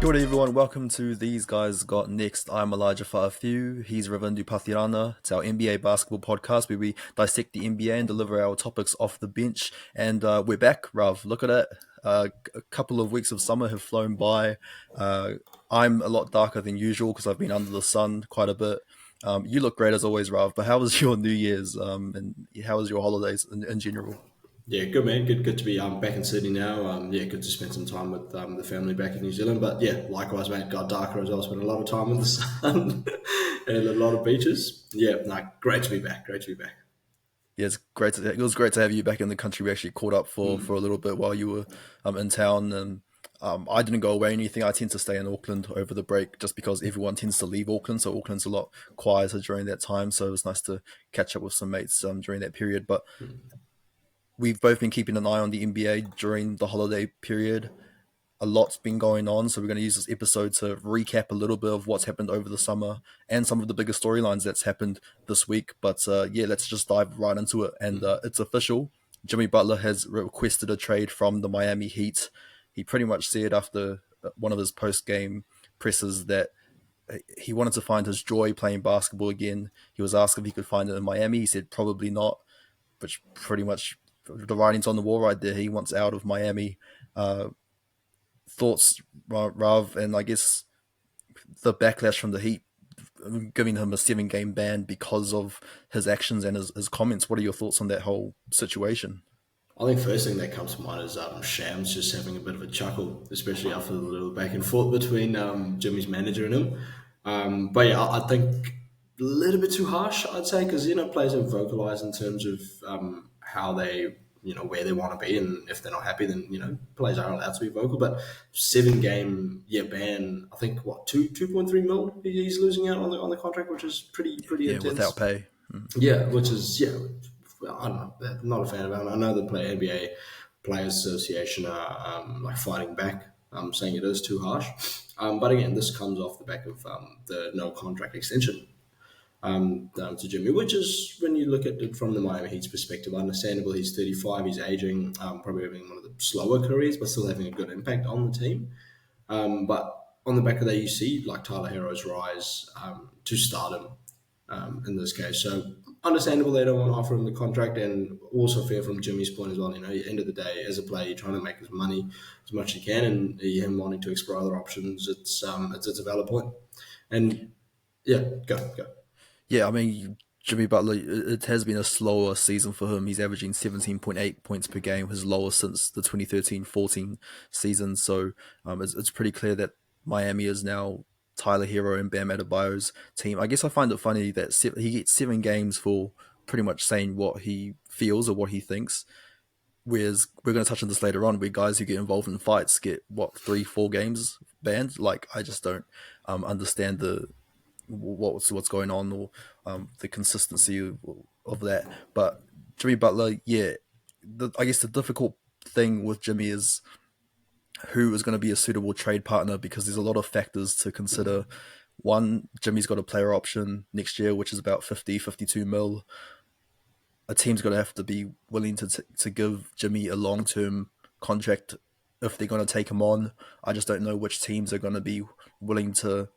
Kia ora everyone, welcome to These Guys Got Next. I'm Elijah Fa'afiu, he's Ravindu Pathirana. It's our NBA basketball podcast where we dissect the NBA and deliver our topics off the bench. And we're back, Rav. Look at it. A couple of weeks of summer have flown by. I'm a lot darker than usual because I've been under the sun quite a bit. You look great as always, Rav, but how was your New Year's and how was your holidays in general? Yeah, good man. Good to be back in Sydney now. Good to spend some time with the family back in New Zealand. But yeah, likewise, mate. Got darker as well. Spent a lot of time in the sun and a lot of beaches. Yeah, no, great to be back. Great to be back. Yeah, it was great to have you back in the country. We actually caught up for a little bit while you were in town, and I didn't go away or anything. I tend to stay in Auckland over the break just because everyone tends to leave Auckland, so Auckland's a lot quieter during that time. So it was nice to catch up with some mates during that period. But we've both been keeping an eye on the NBA during the holiday period. A lot's been going on, so we're going to use this episode to recap a little bit of what's happened over the summer and some of the bigger storylines that's happened this week. But let's just dive right into it. And it's official. Jimmy Butler has requested a trade from the Miami Heat. He pretty much said after one of his post-game presses that he wanted to find his joy playing basketball again. He was asked if he could find it in Miami. He said probably not, which pretty much the writing's on the wall right there. He wants out of Miami. Thoughts, Rav, and I guess the backlash from the Heat giving him a 7-game ban because of his actions and his comments. What are your thoughts on that whole situation? I think first thing that comes to mind is Shams just having a bit of a chuckle, especially after the little back and forth between Jimmy's manager and him. But yeah, I think a little bit too harsh, I'd say, because players have vocalized in terms of how they, where they want to be, and if they're not happy, then players are allowed to be vocal. But 7-game ban, I think what 2.3 mil he's losing out on the contract, which is pretty Yeah, intense. without pay. Yeah, which is I don't know. I'm not a fan of it. I know the NBA Players Association are like fighting back, saying it is too harsh. But again, this comes off the back of the no contract extension to Jimmy, which is, when you look at it from the Miami Heat's perspective, understandable. He's 35, he's aging, probably having one of the slower careers, but still having a good impact on the team. But on the back of that, you see like Tyler Hero's rise to stardom in this case. So understandable they don't want to offer him the contract, and also fair from Jimmy's point as well. At the end of the day, as a player, you're trying to make his money as much as you can, and him wanting to explore other options, it's a valid point. And yeah, go. Yeah, I mean, Jimmy Butler, it has been a slower season for him. He's averaging 17.8 points per game, his lowest since the 2013-14 season. So it's pretty clear that Miami is now Tyler Hero and Bam Adebayo's team. I guess I find it funny that he gets 7 games for pretty much saying what he feels or what he thinks. Whereas we're going to touch on this later on, where guys who get involved in fights get, 3-4 games banned. Like, I just don't understand what's going on, or the consistency of that. But Jimmy Butler, yeah, I guess the difficult thing with Jimmy is who is going to be a suitable trade partner, because there's a lot of factors to consider. One, Jimmy's got a player option next year, which is about 52 mil. A team's going to have to be willing to give Jimmy a long-term contract if they're going to take him on. I just don't know which teams are going to be willing to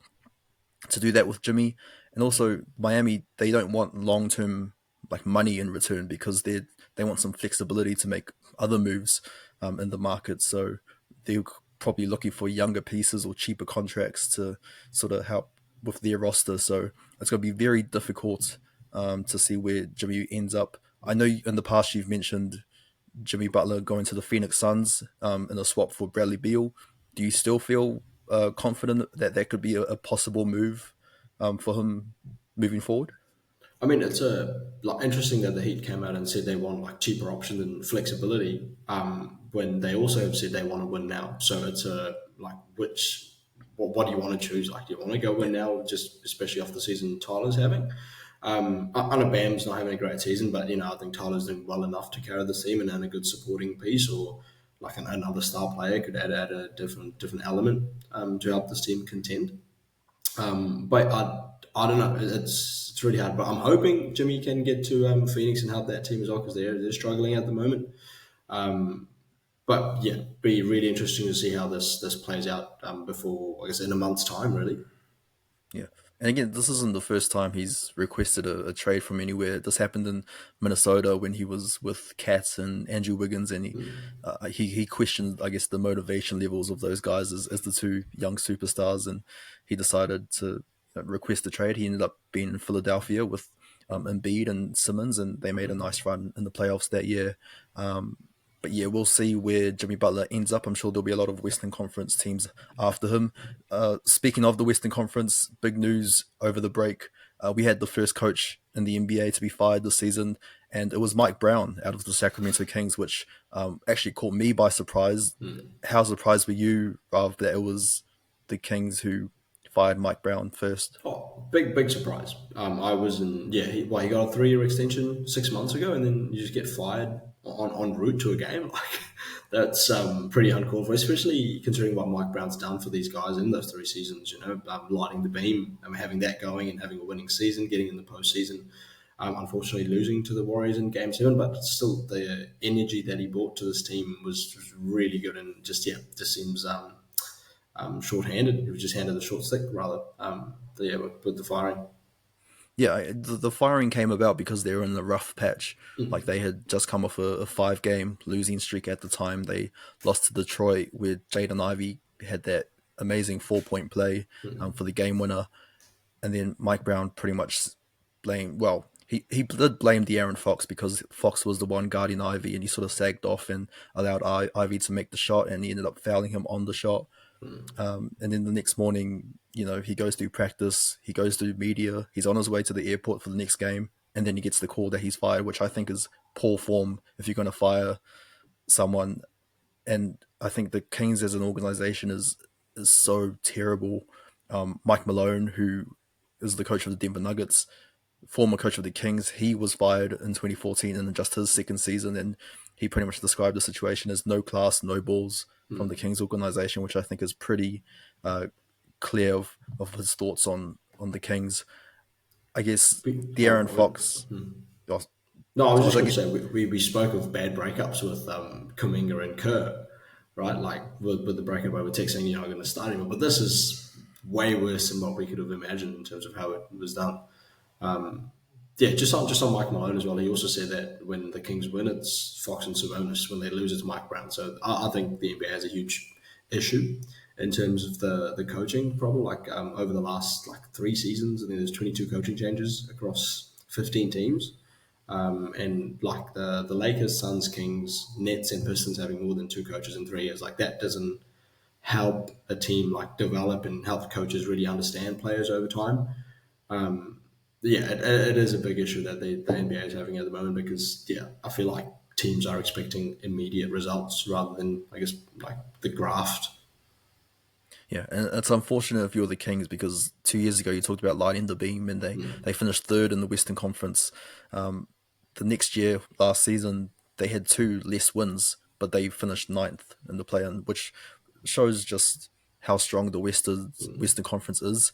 do that with Jimmy. And also Miami, they don't want long term like money in return, because they want some flexibility to make other moves in the market. So they're probably looking for younger pieces or cheaper contracts to sort of help with their roster. So it's going to be very difficult to see where Jimmy ends up. I know in the past you've mentioned Jimmy Butler going to the Phoenix Suns in a swap for Bradley Beal. Do you still feel confident that that could be a possible move for him moving forward? I mean, it's interesting that the Heat came out and said they want like cheaper option and flexibility, when they also have said they want to win now. So it's like what do you want to choose? Like, do you want to go win now, just especially off the season Tyler's having? I know Bam's not having a great season, but I think Tyler's doing well enough to carry the team, and a good supporting piece, or like another star player could add a different element to help this team contend. But I don't know. It's really hard. But I'm hoping Jimmy can get to Phoenix and help that team as well, because they're struggling at the moment. But yeah, be really interesting to see how this plays out before, I guess, in a month's time, really. Yeah. And again, this isn't the first time he's requested a trade from anywhere. This happened in Minnesota when he was with Cat and Andrew Wiggins, and he questioned, I guess, the motivation levels of those guys as the two young superstars, and he decided to request a trade. He ended up being in Philadelphia with Embiid and Simmons, and they made a nice run in the playoffs that year. Um, but yeah, we'll see where Jimmy Butler ends up. I'm sure there'll be a lot of Western Conference teams after him. Speaking of the Western Conference, big news over the break. We had the first coach in the NBA to be fired this season, and it was Mike Brown out of the Sacramento Kings, which actually caught me by surprise. How surprised were you, Rav, that it was the Kings who fired Mike Brown first? Oh, big surprise. I was in, yeah, he got a 3 year extension 6 months ago, and then you just get fired on route to a game. Like, that's pretty uncalled for, especially considering what Mike Brown's done for these guys in those 3 seasons, lighting the beam, having that going and having a winning season, getting in the postseason. Unfortunately, losing to the Warriors in Game 7, but still the energy that he brought to this team was really good, and just seems short-handed. He was just handed the short stick rather. With the firing. Yeah, the firing came about because they were in a rough patch. Like they had just come off a 5 game losing streak at the time. They lost to Detroit, where Jaden Ivey had that amazing 4 point play for the game winner. And then Mike Brown pretty much blamed, well, he did blame De'Aaron Fox because Fox was the one guarding Ivy, and he sort of sagged off and allowed Ivy to make the shot, and he ended up fouling him on the shot. And then the next morning, he goes through practice, he goes through media, he's on his way to the airport for the next game, and then he gets the call that he's fired, which I think is poor form if you're going to fire someone. And I think the Kings as an organization is so terrible. Mike Malone, who is the coach of the Denver Nuggets, former coach of the Kings, he was fired in 2014 in just his second season, and he pretty much described the situation as no class, no balls from the Kings organization, which I think is pretty uh, clear of his thoughts on the Kings. I guess De'Aaron Fox. Oh, No, I was I was just going like, to say we spoke of bad breakups with Kuminga and Kerr, right? Like with the breakup over text saying you're not going to start him, but this is way worse than what we could have imagined in terms of how it was done. Yeah, just on Mike Malone as well. He also said that when the Kings win, it's Fox and Sabonis. When they lose, it's Mike Brown. So I think the NBA has a huge issue in terms of the coaching problem. Like over the last 3 seasons, I think there's 22 coaching changes across 15 teams. And like the Lakers, Suns, Kings, Nets, and Pistons having more than 2 coaches in 3 years, like that doesn't help a team like develop and help coaches really understand players over time. Yeah, it is a big issue that the NBA is having at the moment because I feel like teams are expecting immediate results rather than I guess like the graft. yeah, and it's unfortunate if you're the Kings because 2 years ago you talked about lighting the beam, and they finished third in the Western Conference. The next year, last season, they had 2 less wins, but they finished ninth in the play-in, which shows just how strong the Western Conference is.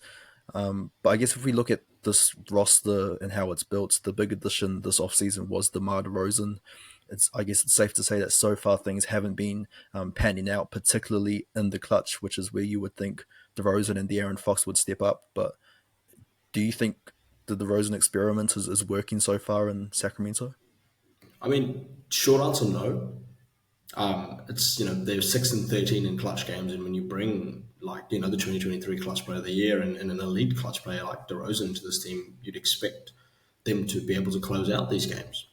But I guess if we look at this roster and how it's built, the big addition this offseason was DeMar DeRozan. I guess it's safe to say that so far things haven't been panning out, particularly in the clutch, which is where you would think DeRozan and De'Aaron Fox would step up. But do you think the DeRozan experiment is working so far in Sacramento? I mean, short answer no. It's they're 6-13 in clutch games, and when you bring the 2023 clutch player of the year and an elite clutch player like DeRozan to this team, you'd expect them to be able to close out these games.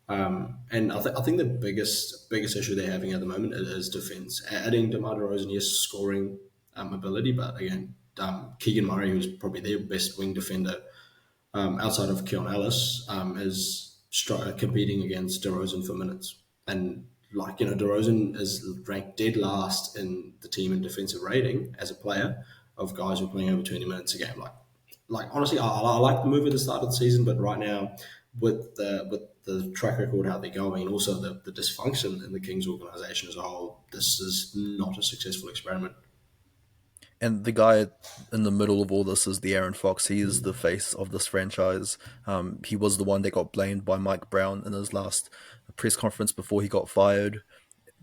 And I think the biggest issue they're having at the moment is defense. Adding DeMar DeRozan, yes, scoring ability, but again, Keegan Murray, who's probably their best wing defender outside of Keon Ellis, is competing against DeRozan for minutes. And DeRozan is ranked dead last in the team in defensive rating as a player of guys who are playing over 20 minutes a game. Like honestly, I like the move at the start of the season, but right now with the track record how they're going, and also the dysfunction in the Kings organization as a whole, this is not a successful experiment. And the guy in the middle of all this is the Aaron Fox. He is the face of this franchise. He was the one that got blamed by Mike Brown in his last press conference before he got fired.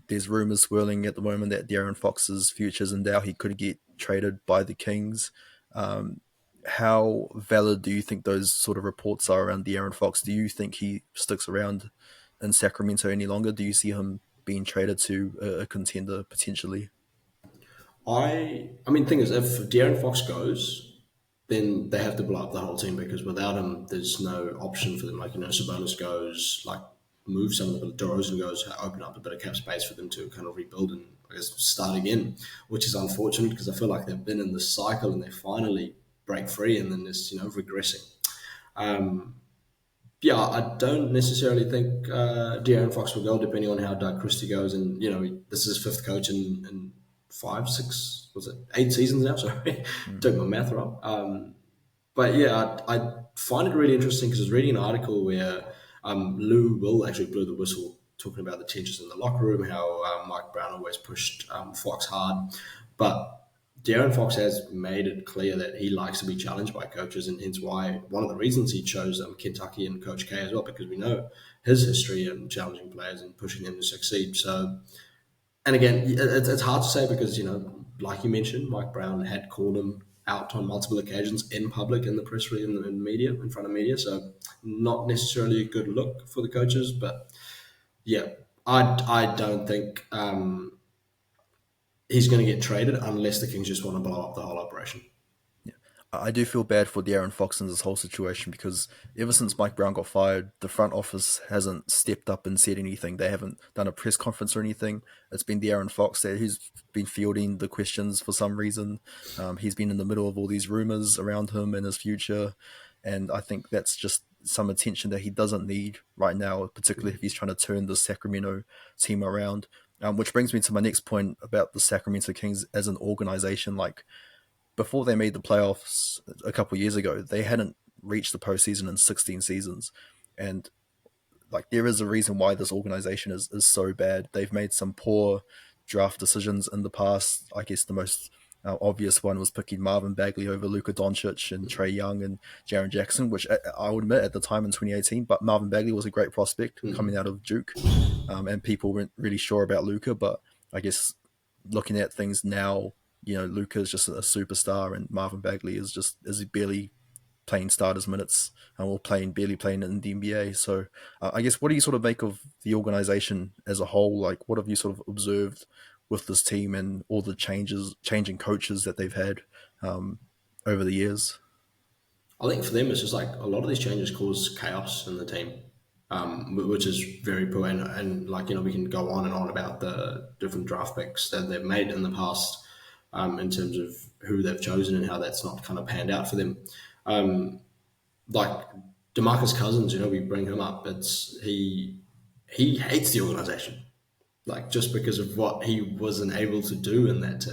there's rumors swirling at the moment that De'Aaron Fox's future's in doubt. He could get traded by the Kings. Um, how valid do you think those sort of reports are around De'Aaron Fox? Do you think he sticks around in Sacramento any longer? Do you see him being traded to a contender potentially? I mean, thing is, if De'Aaron Fox goes, then they have to blow up the whole team because without him, there's no option for them. Like, Sabonis goes, like, move some of the DeRozan goes, open up a bit of cap space for them to kind of rebuild and, I guess, start again, which is unfortunate because I feel like they've been in this cycle and they finally break free and then it's, regressing. Um, yeah, I don't necessarily think De'Aaron Fox will go, depending on how Doug Christie goes. And this is his fifth coach in 5, 6, was it 8 seasons now? Sorry, Mm. took my math wrong. But yeah, I find it really interesting because I was reading an article where Lou Will actually blew the whistle, talking about the tensions in the locker room, how Mike Brown always pushed Fox hard, but De'Aaron Fox has made it clear that he likes to be challenged by coaches, and hence why one of the reasons he chose Kentucky and Coach K as well, because we know his history in challenging players and pushing them to succeed. So, and again, it's hard to say because like you mentioned, Mike Brown had called him out on multiple occasions in public, in the press release, in media, in front of media. So, not necessarily a good look for the coaches, but yeah, I don't think he's going to get traded unless the Kings just want to blow up the whole operation. Yeah. I do feel bad for De'Aaron Fox in this whole situation because ever since Mike Brown got fired, the front office hasn't stepped up and said anything. They haven't done a press conference or anything. It's been De'Aaron Fox there who's been fielding the questions for some reason. He's been in the middle of all these rumors around him and his future, and I think that's just some attention that he doesn't need right now, particularly if he's trying to turn the Sacramento team around. Which brings me to my next point about the Sacramento Kings as an organization. Like, before they made the playoffs a couple of years ago, they hadn't reached the postseason in 16 seasons. And like, there is a reason why this organization is so bad. They've made some poor draft decisions in the past. I guess the most obvious one was picking Marvin Bagley over Luka Doncic and Trey Young and Jaren Jackson, which I would admit at the time in 2018, but Marvin Bagley was a great prospect coming out of Duke, and people weren't really sure about Luka. But I guess looking at things now, Luka is just a superstar, and Marvin Bagley is barely playing starters minutes, or barely playing in the NBA. So I guess, what do you sort of make of the organization as a whole? Like, what have you sort of observed with this team and all the changing coaches that they've had over the years? I think for them, it's just like a lot of these changes cause chaos in the team, which is very poor. And like, we can go on and on about the different draft picks that they've made in the past, in terms of who they've chosen and how that's not kind of panned out for them. Like DeMarcus Cousins, we bring him up. He hates the organization, like just because of what he wasn't able to do in that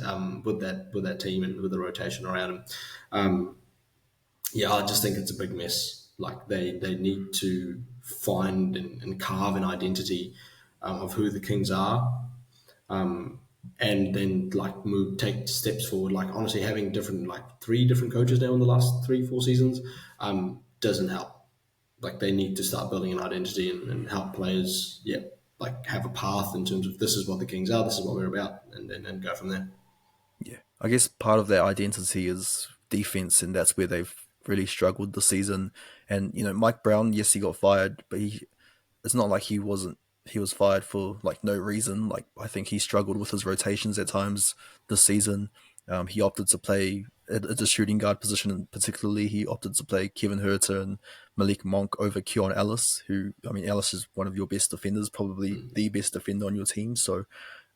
with that team and with the rotation around him. Yeah, I just think it's a big mess. Like they need to find and carve an identity of who the Kings are, and then like take steps forward. Like honestly, having different like three different coaches now in the last 3, 4 seasons doesn't help. Like they need to start building an identity and help players, yeah, like have a path in terms of this is what the Kings are, this is what we're about, and go from there. Yeah, I guess part of their identity is defense, and that's where they've really struggled this season. And Mike Brown, yes, he got fired, but it's not like he was fired for like no reason. Like, I think he struggled with his rotations at times this season. He opted to play at the shooting guard position, and particularly he opted to play Kevin Herter and Malik Monk over Keon Ellis, who, I mean, Ellis is one of your best defenders, probably the best defender on your team. So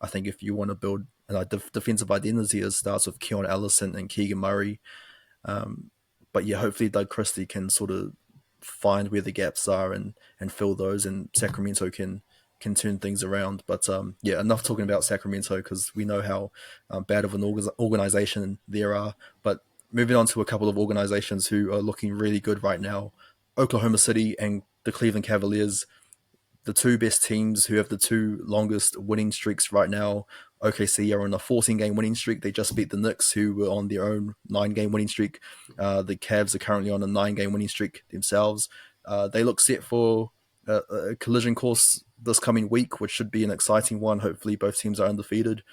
I think if you want to build a defensive identity, it starts with Keon Ellis and Keegan Murray. But yeah, hopefully Doug Christie can sort of find where the gaps are and fill those, and Sacramento can turn things around. But yeah, enough talking about Sacramento because we know how bad of an organization there are. But moving on to a couple of organizations who are looking really good right now: Oklahoma City and the Cleveland Cavaliers, the two best teams who have the two longest winning streaks right now. OKC are on a 14-game winning streak. They just beat the Knicks, who were on their own 9-game winning streak. The Cavs are currently on a 9-game winning streak themselves. They look set for a collision course this coming week, which should be an exciting one. Hopefully, both teams are undefeated.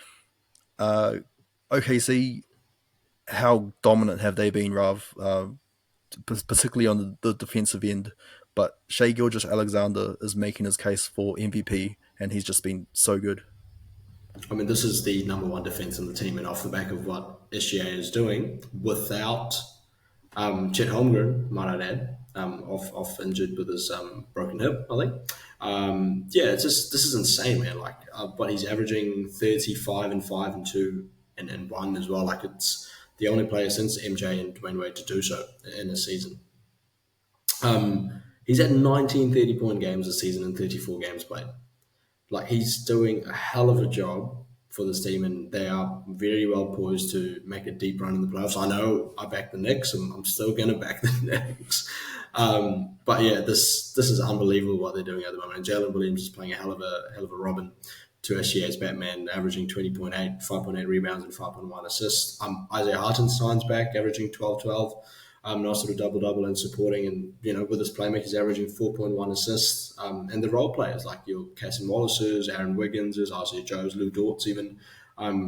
Uh, OKC, how dominant have they been, Rav? Particularly on the defensive end. But Shai Gilgeous-Alexander is making his case for MVP, and he's just been so good. I mean, this is the number one defense in the team, and off the back of what SGA is doing, without Chet Holmgren, might I add, off injured with his broken hip, I think. Yeah, it's just this is insane, man. Like, but he's averaging 35 and 5 and 2 and 1 as well. Like, it's the only player since MJ and Dwayne Wade to do so in a season. He's at 19 30-point games this season and 34 games played. Like, he's doing a hell of a job for this team, and they are very well poised to make a deep run in the playoffs. I know I back the Knicks, and I'm still going to back the Knicks. But yeah, this is unbelievable what they're doing at the moment. And Jalen Williams is playing a hell of a Robin to SGA's Batman, averaging 20.8, 5.8 rebounds and 5.1 assists. Isaiah Hartenstein's back, averaging 12-12. Nice little double and supporting, and with his playmakers, he's averaging 4.1 assists. And the role players like your Casson Wallace's, Aaron Wiggins's, Isaiah Joe's, Lou Dort's, even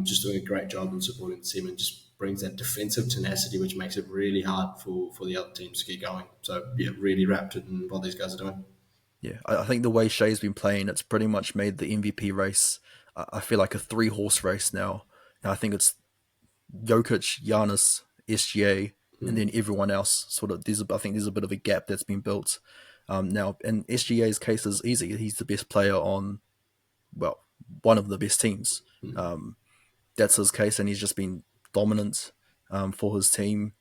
just doing a great job in supporting the team, and just brings that defensive tenacity, which makes it really hard for the other teams to get going. So yeah, really wrapped in what these guys are doing. Yeah, I think the way Shai's been playing, it's pretty much made the MVP race, I feel like a three-horse race now. And I think it's Jokic, Giannis, SGA, and then everyone else. Sort of, I think there's a bit of a gap that's been built now. And SGA's case is easy. He's the best player on, well, one of the best teams. That's his case, and he's just been dominant for his team.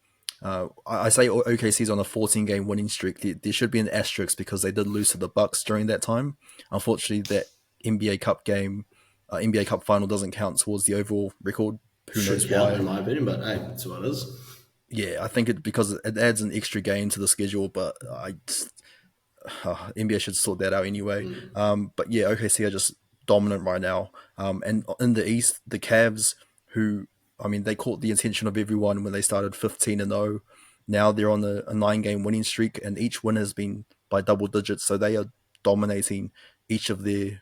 I say OKC's on a 14-game winning streak. There should be an asterisk because they did lose to the Bucks during that time. Unfortunately, that NBA Cup game, NBA Cup final doesn't count towards the overall record. Who Should knows count, in why? my opinion, but hey, that's what it is. Yeah, I think because it adds an extra game to the schedule, but NBA should sort that out anyway. But yeah, OKC are just dominant right now. And in the East, the Cavs, who I mean, they caught the attention of everyone when they started 15-0. Now they're on a 9-game winning streak, and each win has been by double digits. So they are dominating each of their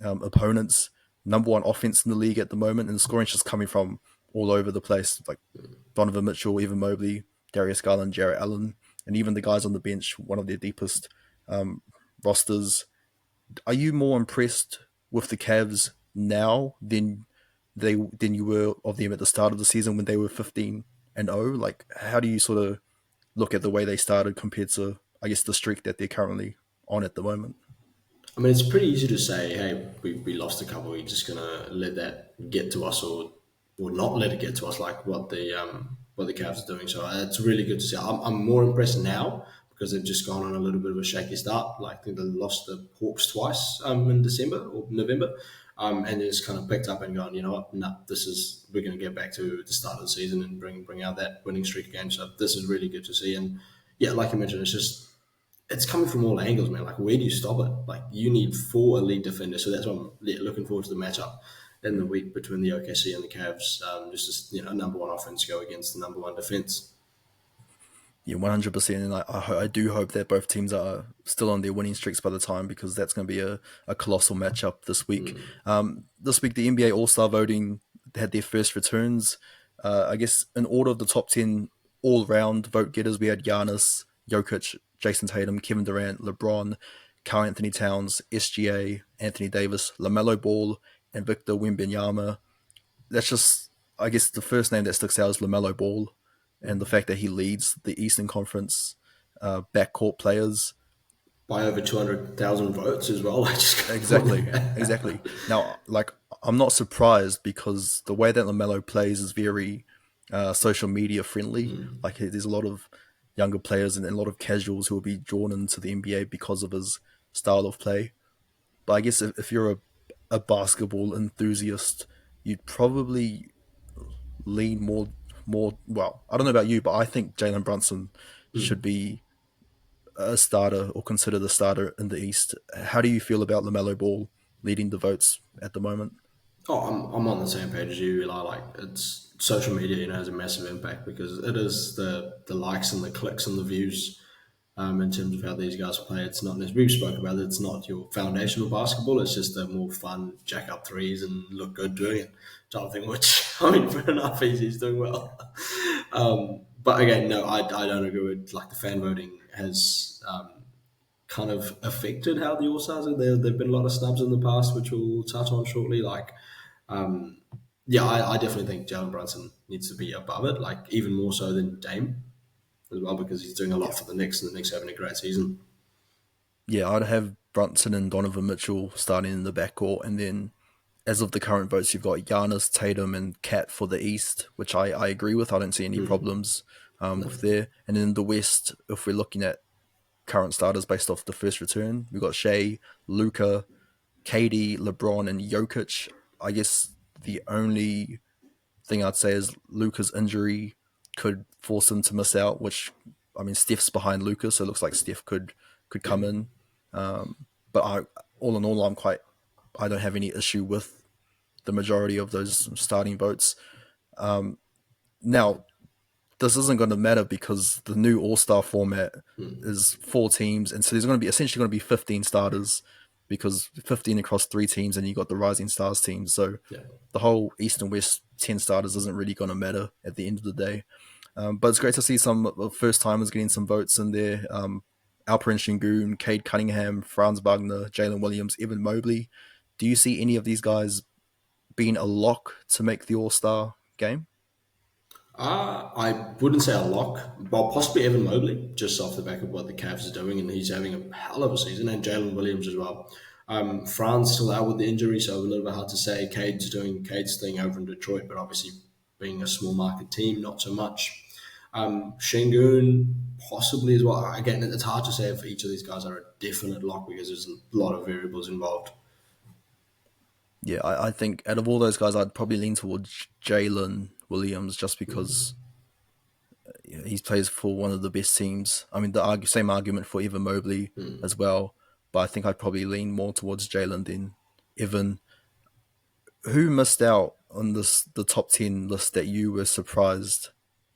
opponents. Number one offense in the league at the moment, and the scoring's just coming from all over the place. Like Donovan Mitchell, Evan Mobley, Darius Garland, Jarrett Allen, and even the guys on the bench, one of their deepest rosters. Are you more impressed with the Cavs now than you were of them at the start of the season when they were 15-0? Like, how do you sort of look at the way they started compared to, I guess, the streak that they're currently on at the moment? I mean, it's pretty easy to say, hey, we lost a couple. We're just gonna let that get to us, or not let it get to us, like what the Cavs are doing. So it's really good to see. I'm more impressed now because they've just gone on a little bit of a shaky start. Like, I think they lost the Hawks twice in December or November, and just kind of picked up and gone. You know what? No, we're going to get back to the start of the season and bring out that winning streak again. So this is really good to see. And yeah, like you mentioned, it's coming from all angles, man. Like, where do you stop it? Like, you need four elite defenders. So that's what I'm looking forward to the matchup in the week between the OKC and the Cavs. Just number one offense go against the number one defense. Yeah, 100%. And I do hope that both teams are still on their winning streaks by the time, because that's going to be a colossal matchup this week. This week, the NBA All-Star voting had their first returns. I guess in order of the top 10 all-round vote getters, we had Giannis, Jokic, Jason Tatum, Kevin Durant, LeBron, Karl Anthony Towns, SGA, Anthony Davis, LaMelo Ball, and Victor Wembanyama. That's just, I guess, the first name that sticks out is LaMelo Ball, and the fact that he leads the Eastern Conference backcourt players. By over 200,000 votes as well. I just got Exactly, exactly. Now, like, I'm not surprised because the way that LaMelo plays is very social media friendly. Like, there's a lot of younger players and a lot of casuals who will be drawn into the NBA because of his style of play. But I guess if you're a basketball enthusiast, you'd probably lean more. Well, I don't know about you, but I think Jalen Brunson should be a starter or considered a starter in the East. How do you feel about LaMelo Ball leading the votes at the moment? Oh, I'm on the same page as you, Eli. Like, it's social media, has a massive impact because it is the likes and the clicks and the views in terms of how these guys play. It's not, as we've spoke about it, it's not your foundational basketball. It's just a more fun jack up threes and look good doing it type of thing, which, I mean, fair enough, he's doing well. But again, no, I don't agree with, like, the fan voting has kind of affected how the All Stars are. There've been a lot of snubs in the past, which we'll touch on shortly. Like, yeah, I definitely think Jalen Brunson needs to be above it, like even more so than Dame as well, because he's doing a lot Yeah, for the Knicks and the Knicks having a great season. yeah, I'd have Brunson and Donovan Mitchell starting in the backcourt, and then as of the current votes, you've got Giannis, Tatum, and Cat for the East, which I agree with. I don't see any problems with there. And then the West, if we're looking at current starters based off the first return, we've got Shea, Luca, KD, LeBron, and Jokic. I guess the only thing I'd say is Luca's injury could force him to miss out. Which, I mean, Steph's behind Luca, so it looks like Steph could Yeah. come in. But all in all, I don't have any issue with the majority of those starting votes. Now, this isn't going to matter because the new All Star format is 4 teams, and so there's going to be essentially going to be 15 starters because 15 across 3 teams, and you got the Rising Stars team. So Yeah. the whole East and West 10 starters isn't really going to matter at the end of the day. But it's great to see some first timers getting some votes in there. Alperen Şengün, Cade Cunningham, Franz Wagner, Jalen Williams, Evan Mobley. Do you see any of these guys being a lock to make the All Star game? I wouldn't say a lock, but possibly Evan Mobley, just off the back of what the Cavs are doing, and he's having a hell of a season, and Jalen Williams as well. Fran's still out with the injury, so a little bit hard to say. Cade's doing Cade's thing over in Detroit, but obviously being a small market team, not so much. Shingun possibly as well. Again, it's hard to say if each of these guys are a definite lock because there's a lot of variables involved. Yeah, I think out of all those guys, I'd probably lean towards Jalen Williams just because he plays for one of the best teams. I mean, same argument for Evan Mobley as well, but I think I'd probably lean more towards Jalen than Evan. Who missed out on the top 10 list that you were surprised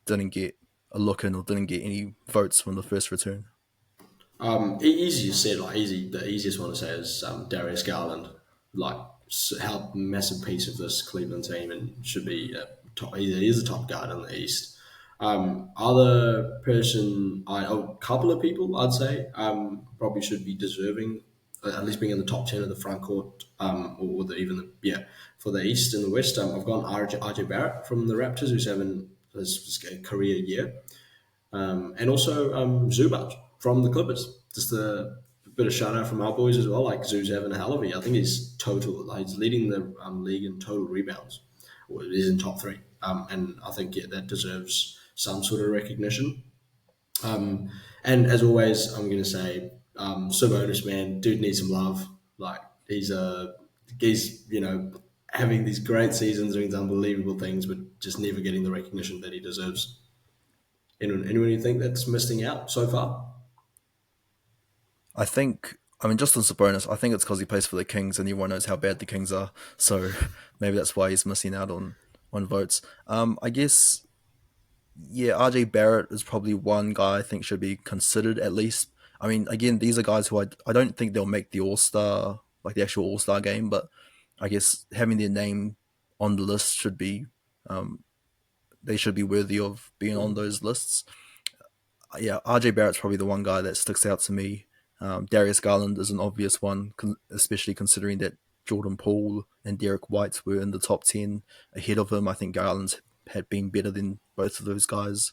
didn't get a look in or didn't get any votes from the first return? Easy to say, like easy. The easiest one to say is Darius Garland. Like, how massive piece of this Cleveland team and should be a top. He is a top guard in the East. Other person, a couple of people, I'd say, probably should be deserving, at least being in the top 10 of the front court, or even for the East and the West. I've gone RJ Barrett from the Raptors, who's having his career year. And also Zubac from the Clippers. Just a bit of shout out from our boys as well. Like, Zoo's having a hell of a year. I think he's total. Like, he's leading the league in total rebounds. Or he's in top three. And I think, yeah, that deserves some sort of recognition. And as always, I'm going to say Sabonis, man, dude needs some love. Like, he's having these great seasons, doing unbelievable things, but just never getting the recognition that he deserves. Anyone you think that's missing out so far? I think, I mean, just on Sabonis, I think it's because he plays for the Kings and everyone knows how bad the Kings are. So maybe that's why he's missing out on votes. I guess, yeah, RJ Barrett is probably one guy I think should be considered at least. I mean, again, these are guys who I don't think they'll make the All Star, like the actual All Star game, but I guess having their name on the list should be, they should be worthy of being on those lists. Yeah, RJ Barrett's probably the one guy that sticks out to me. Darius Garland is an obvious one, especially considering that Jordan Poole and Derek White were in the top 10 ahead of him. I think Garland's had been better than both of those guys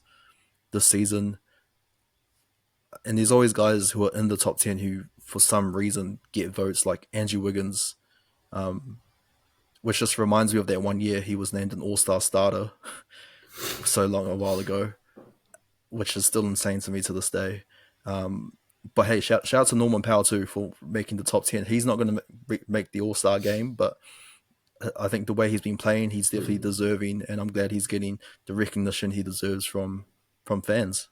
this season. And there's always guys who are in the top 10 who, for some reason, get votes, like Andrew Wiggins, which just reminds me of that one year he was named an All Star starter so long a while ago, which is still insane to me to this day. But hey, shout out to Norman Powell too for making the top 10. He's not going to make the All Star game, but I think the way he's been playing, he's definitely deserving, and I'm glad he's getting the recognition he deserves from fans.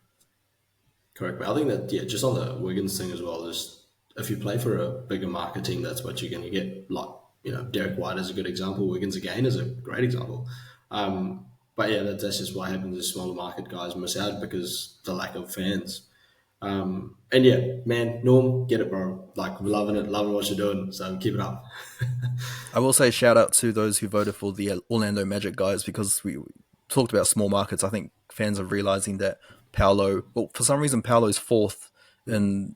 Correct. But I think that, yeah, just on the Wiggins thing as well, is if you play for a bigger market team, that's what you're going to get. Like, Derek White is a good example. Wiggins again is a great example. But yeah, that's just what happens. Is smaller market guys miss out because the lack of fans. And yeah, man, Norm, get it, bro. Like, we're loving it, loving what you're doing. So keep it up. I will say shout out to those who voted for the Orlando Magic guys because we talked about small markets. I think fans are realizing that Paolo, well, for some reason, Paolo's fourth in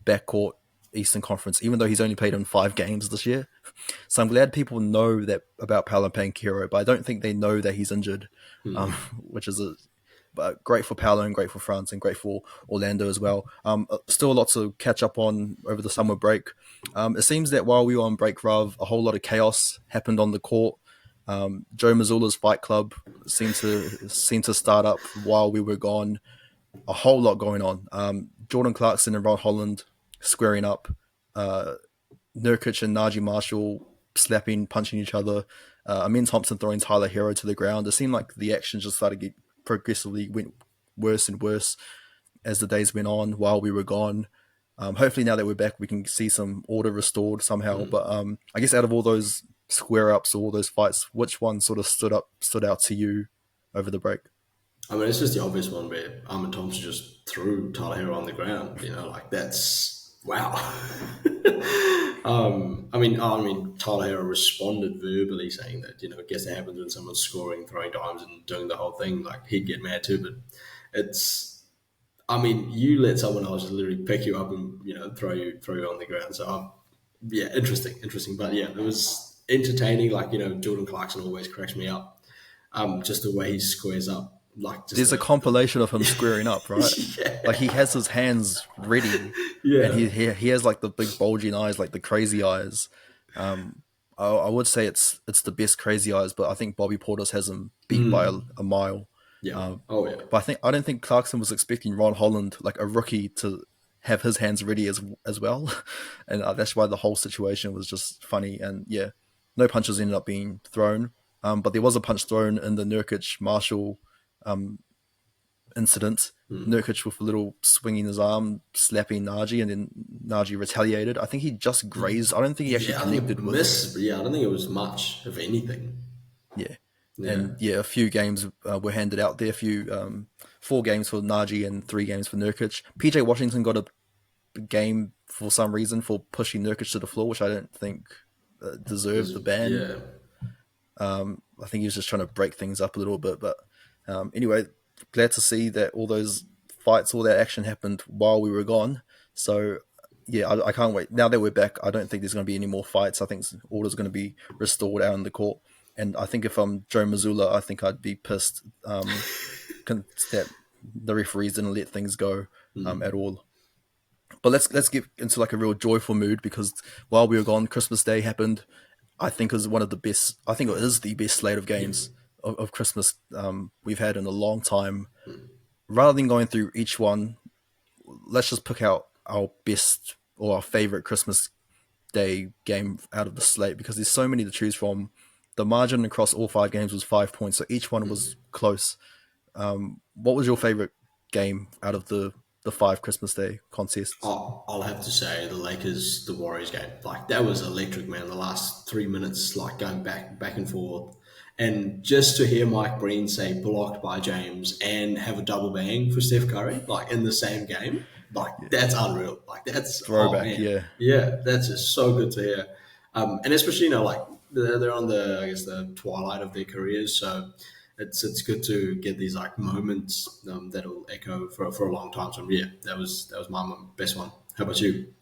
backcourt Eastern Conference, even though he's only played in 5 games this year. So I'm glad people know that about Paolo Banchero, but I don't think they know that he's injured, which is but great for Paolo and great for France and great for Orlando as well. Still a lot to catch up on over the summer break. It seems that while we were on break, Rav, a whole lot of chaos happened on the court. Joe Mazzulla's Fight Club seemed to start up while we were gone. A whole lot going on. Jordan Clarkson and Ron Holland squaring up. Uh, Nurkic and Najee Marshall slapping, punching each other. Amin Thompson throwing Tyler Hero to the ground. It seemed like the action just started to get progressively went worse and worse as the days went on while we were gone. Hopefully, now that we're back, we can see some order restored somehow. But I guess out of all those square ups, all those fights, which one sort of stood out to you over the break? I mean, it's just the obvious one where Armin Thompson just threw Tyler Hero on the ground. You know, like that's wow. I mean, Tyler Hero responded verbally saying that I guess that happens when someone's scoring, throwing dimes, and doing the whole thing. Like he'd get mad too, but it's. I mean, you let someone else just literally pick you up and throw you on the ground. So yeah, interesting. But yeah, it was entertaining. Like Jordan Clarkson always cracks me up. Just the way he squares up, like just There's a compilation of him squaring up, right? Like he has his hands ready, and yeah. he has like the big bulging eyes, like the crazy eyes. Um, I would say it's the best crazy eyes, but I think Bobby Portis has him beat by a mile. Yeah. Um, Oh yeah. but I don't think Clarkson was expecting Ron Holland, like a rookie, to have his hands ready as well, and that's why the whole situation was just funny. And yeah, no punches ended up being thrown, but there was a punch thrown in the Nurkic Marshall incident. Nurkic with a little swinging his arm, slapping Najee, and then Najee retaliated. I think he just grazed. I don't think he actually Yeah, I think it connected with. missed, but yeah, I don't think it was much, if anything. Yeah, Yeah. and yeah, a few games were handed out there. A few 4 games for Najee and 3 games for Nurkic. PJ Washington got a game for some reason for pushing Nurkic to the floor, which I don't think deserved the ban. Yeah. I think he was just trying to break things up a little bit. But anyway, glad to see that all those fights, all that action happened while we were gone. So yeah, I can't wait. Now that we're back, I don't think there's going to be any more fights. I think order's going to be restored out in the court. And I think if I'm Joe Mazzulla, I think I'd be pissed that the referees didn't let things go at all. But let's get into like a real joyful mood because while we were gone, Christmas Day happened. I think it was one of the best. I think it is the best slate of games of Christmas we've had in a long time. Rather than going through each one, let's just pick out our best or our favorite Christmas Day game out of the slate because there's so many to choose from. The margin across all 5 games was 5 points, so each one was close. What was your favorite game out of the 5 Christmas Day contests? I'll have to say the Lakers, the Warriors game. Like that was electric, man. The last 3 minutes, like going back and forth. And just to hear Mike Breen say blocked by James and have a double bang for Steph Curry, like in the same game, like that's unreal. Like that's oh Throwback, man, yeah. yeah, that's just so good to hear. And especially like they're on the I guess the twilight of their careers, so it's good to get these like moments that'll echo for a long time. So yeah, that was my best one. How about you?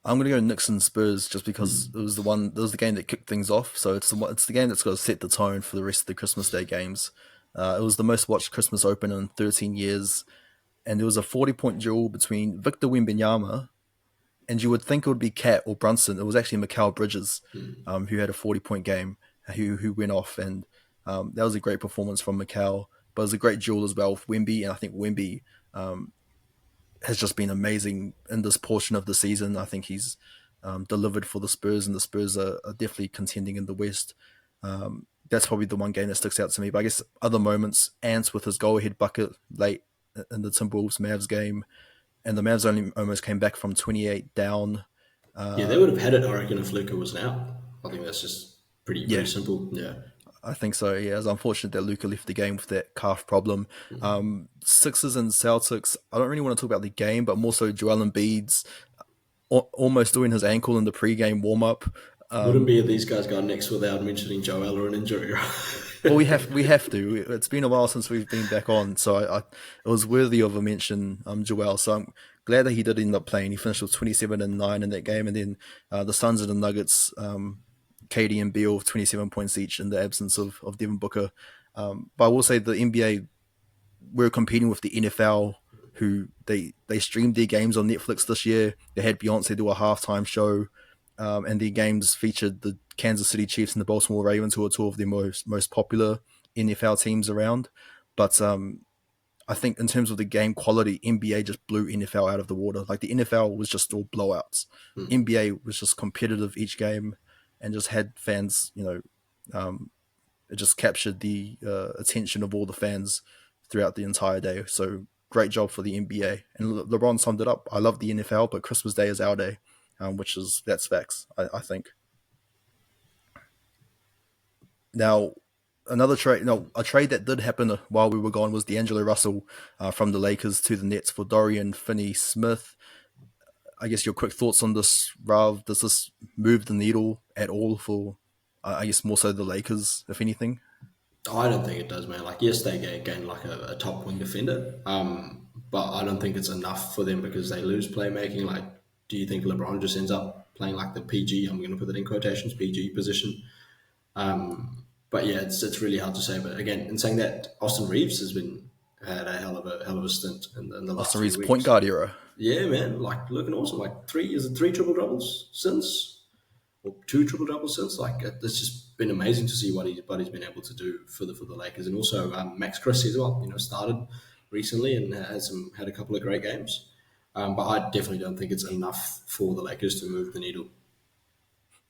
I'm gonna go Knicks and Spurs just because it was the game that kicked things off. So it's the game that's got to set the tone for the rest of the Christmas Day games. It was the most watched Christmas Open in 13 years, and there was a 40-point duel between Victor Wembanyama and you would think it would be Cat or Brunson. It was actually Mikal Bridges who had a 40-point game who went off, and that was a great performance from Mikal. But it was a great duel as well with Wemby, and I think Wemby has just been amazing in this portion of the season. I think he's delivered for the Spurs, and the Spurs are definitely contending in the West. That's probably the one game that sticks out to me. But I guess other moments, Ants with his goal-ahead bucket late in the Timberwolves Mavs game, and the Mavs only almost came back from 28 down. Yeah, they would have had it, I reckon, if Luca wasn't out. I think that's just pretty Yeah, simple. Yeah. I think so. Yeah, it's unfortunate that Luca left the game with that calf problem. Sixers and Celtics. I don't really want to talk about the game, but more so Joel Embiid's almost doing his ankle in the pre-game warm-up. Wouldn't Um, be these guys going next without mentioning Joel or an injury. well, we have to. It's been a while since we've been back on, so it was worthy of a mention. Joel. So I'm glad that he did end up playing. He finished with 27 and 9 in that game, and then the Suns and the Nuggets. KD and Beal 27 points each in the absence of Devin Booker. But I will say the NBA were competing with the NFL, who they streamed their games on Netflix this year. They had Beyonce do a halftime show, and the games featured the Kansas City Chiefs and the Baltimore Ravens, who are two of the most popular NFL teams around. But I think in terms of the game quality, NBA just blew NFL out of the water. Like the NFL was just all blowouts. NBA was just competitive each game, and just had fans. It just captured the attention of all the fans throughout the entire day. So great job for the NBA. And LeBron summed it up. I love the NFL, but Christmas Day is our day, that's facts. I think. Now, another trade, no, a trade that did happen while we were gone was D'Angelo Russell from the Lakers to the Nets for Dorian Finney-Smith. I guess your quick thoughts on this, Rav. Does this move the needle at all for, I guess, more so the Lakers, if anything? I don't think it does, man. Like, yes, they gain like a top wing defender, but I don't think it's enough for them because they lose playmaking. Like, do you think LeBron just ends up playing like the PG? I'm going to put that in quotations, PG position. But yeah, it's really hard to say. But again, in saying that, Austin Reeves has been had a hell of a stint in the last Austin few Reeves point weeks. guard era. Yeah, man, like looking awesome. Like three triple doubles since, or two triple doubles since. Like it's just been amazing to see what he's been able to do for the Lakers, and also Max Christie as well. You know, started recently and had a couple of great games. But I definitely don't think it's enough for the Lakers to move the needle.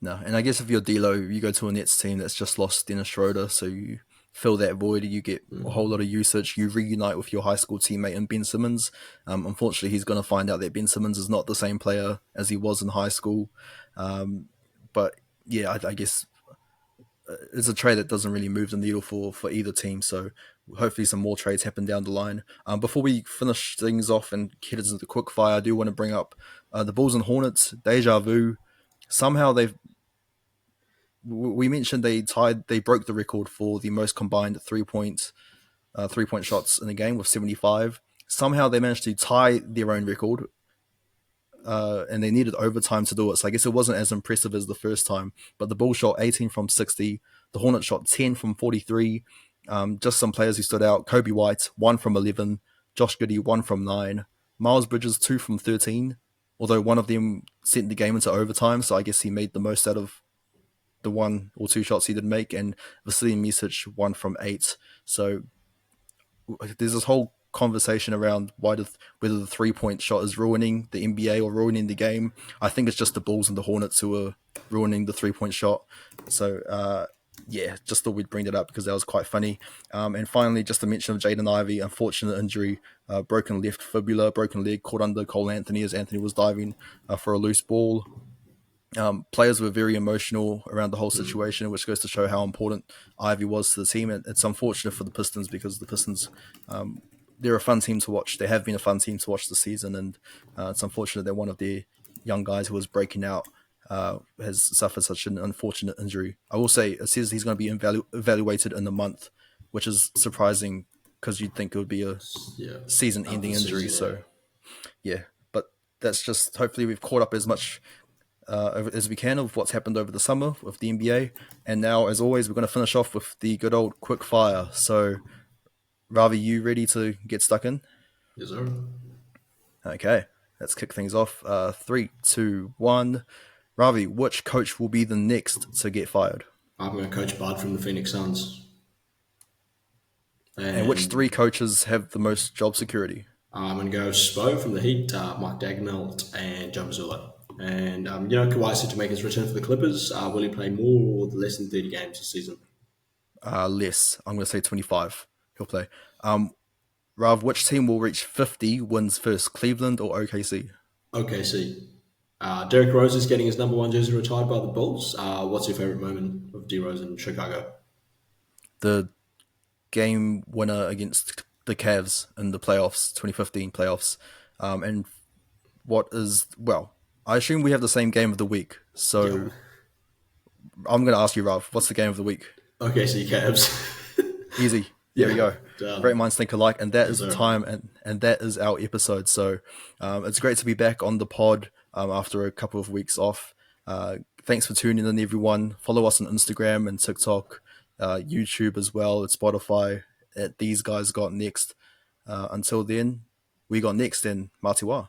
No, and I guess if you're D'Lo, you go to a Nets team that's just lost Dennis Schroeder, so you fill that void. You get a whole lot of usage. You reunite with your high school teammate in Ben Simmons. Unfortunately, he's going to find out that Ben Simmons is not the same player as he was in high school. Um, but yeah, I guess it's a trade that doesn't really move the needle for either team. So hopefully some more trades happen down the line. Before we finish things off and get into the quick fire, I do want to bring up the Bulls and Hornets. Deja vu. Somehow we mentioned they broke the record for the most combined 3 point shots in a game with 75. Somehow they managed to tie their own record, and they needed overtime to do it. So I guess it wasn't as impressive as the first time. But the Bulls shot 18 from 60. The Hornets shot 10 from 43. Just some players who stood out: Kobe White 1 from 11, Josh Giddey 1 from 9, Miles Bridges 2 from 13. Although one of them sent the game into overtime, so I guess he made the most out of the 1 or 2 shots he did make, and Vasilij Micic 1 from 8. So there's this whole conversation around whether the 3 point shot is ruining the NBA or ruining the game. I think it's just the Bulls and the Hornets who are ruining the 3 point shot. So yeah, just thought we'd bring that up because that was quite funny. And finally, just a mention of Jaden Ivey, unfortunate injury, broken left fibula, broken leg, caught under Cole Anthony as Anthony was diving for a loose ball. Players were very emotional around the whole situation, which goes to show how important Ivy was to the team. And it's unfortunate for the Pistons because the Pistons, they're a fun team to watch. They have been a fun team to watch this season, and it's unfortunate that one of their young guys who was breaking out has suffered such an unfortunate injury. I will say it says he's going to be evaluated in a month, which is surprising because you'd think it would be a Yeah, after season-ending the injury. season, yeah. So yeah, but that's just hopefully we've caught up as much as we can of what's happened over the summer with the NBA. And now, as always, we're going to finish off with the good old quick fire. So, Ravi, you ready to get stuck in? Yes, sir. Okay, let's kick things off. 3, 2, 1. Ravi, which coach will be the next to get fired? I'm going to coach Bud from the Phoenix Suns, And which and 3 coaches have the most job security? I'm going to go Spo from the Heat, Mike Dagnall, and Joe Mazzulla. And you know, Kawhi said to make his return for the Clippers. Will he play more or less than 30 games this season? Less. I'm going to say 25. He'll play. Rav, which team will reach 50 wins first, Cleveland or OKC? OKC. Derrick Rose is getting his number one jersey retired by the Bulls. What's your favorite moment of D Rose in Chicago? the game winner against the Cavs in the playoffs, 2015 playoffs. And what is, well, I assume we have the same game of the week. Yeah. So I'm going to ask you, Rav, what's the game of the week? Okay, so you Cavs. Easy. There we Yeah. go. Great minds think alike, and that Yes, is the sir. time, and that is our episode. So it's great to be back on the pod after a couple of weeks off. Thanks for tuning in, everyone. Follow us on Instagram and TikTok, YouTube as well, at Spotify. At These Guys Got Next. Until then, we got next in Matiwa.